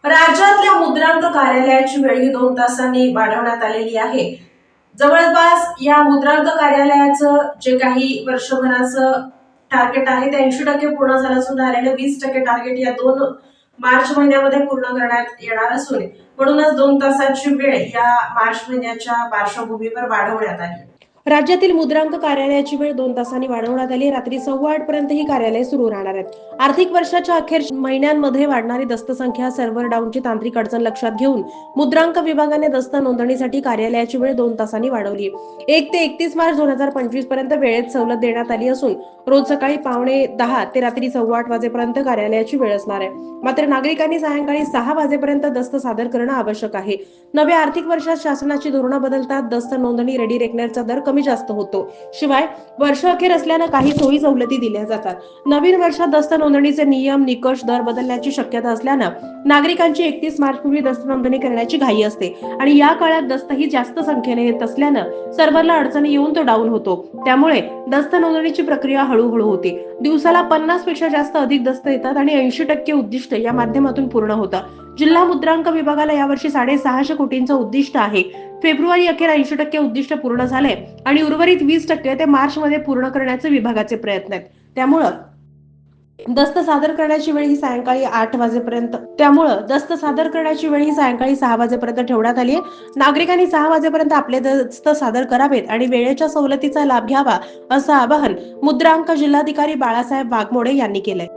राज्यातल्या मुद्रांक कार्यालयाची वेळ ही 2 तासांनी वाढवण्यात आलेली आहे. जवळपास या मुद्रांक कार्यालयाचं जे काही वर्षभराचं टार्गेट आहे ते 80% पूर्ण झालं असून राहिलेलं 20% टार्गेट या 2 मार्च महिन्यामध्ये पूर्ण करण्यात येणार असून म्हणूनच 2 तासाची वेळ या मार्च महिन्याच्या पार्श्वभूमीवर वाढवण्यात आली. राज्यातील मुद्रांक कार्यालयाची वेळ 2 तासांनी वाढवण्यात आली. रात्री 8:15 पर्यंत ही कार्यालय सुरू राहणार आहेत. आर्थिक वर्षाच्या अखेर महिन्यांमध्ये वाढणारी दस्त संख्या, सर्व्हर डाऊनची तांत्रिक अडचण लक्षात घेऊन मुद्रांक विभागाने दस्त नोंदणीसाठी कार्यालयाची वेळ 2 तासांनी वाढवली. 1 ते 31 मार्च 2025 पर्यंत वेळेत सवलत देण्यात आली असून रोज सकाळी 9:15 ते रात्री 8:15 वाजेपर्यंत कार्यालयाची वेळ असणार आहे. मात्र नागरिकांनी सायंकाळी 6 वाजेपर्यंत दस्त सादर करणं आवश्यक आहे. नव्या आर्थिक वर्षात शासनाची धोरणं बदलतात. दस्त नोंदणी, रेडी रेकनरचा दर कमी जास्त होतो. शिवाय वर्ष अखेर असल्यानं काही सोयी सवलती दिल्या जातात. नवीन वर्षात दस्त नोंदणीचे नियम, निकष, दर बदलण्याची शक्यता असल्यानं नागरिकांची 31 मार्च पूर्वी दस्त नोंदणी करण्याची घाई असते आणि या काळात दस्तही जास्त संख्येने येत असल्यानं सर्व्हरला अडचणी येऊन तो डाऊन होतो. त्यामुळे दस्त नोंदणीची प्रक्रिया हळूहळू होते. दिवसाला 50 पेक्षा जास्त अधिक दस्त येतात आणि 80% उद्दिष्ट या माध्यमातून पूर्ण होतं. जिल्हा मुद्रांक विभागाला यावर्षी 650 कोटींचं उद्दिष्ट आहे. फेब्रुवारी अखेर 80% उद्दिष्ट पूर्ण झाले आणि उर्वरित 20% ते मार्च मध्ये पूर्ण करण्याचे विभागाचे प्रयत्न आहेत. त्यामुळे दस्त सादर करण्याची वेळ ही सायंकाळी 6 वाजेपर्यंत ठेवण्यात आली आहे. नागरिकांनी 6 वाजेपर्यंत आपले दस्त सादर करावेत आणि वेळेच्या सवलतीचा लाभ घ्यावा असं आवाहन मुद्रांक जिल्हाधिकारी बाळासाहेब वाघमोडे यांनी केलंय.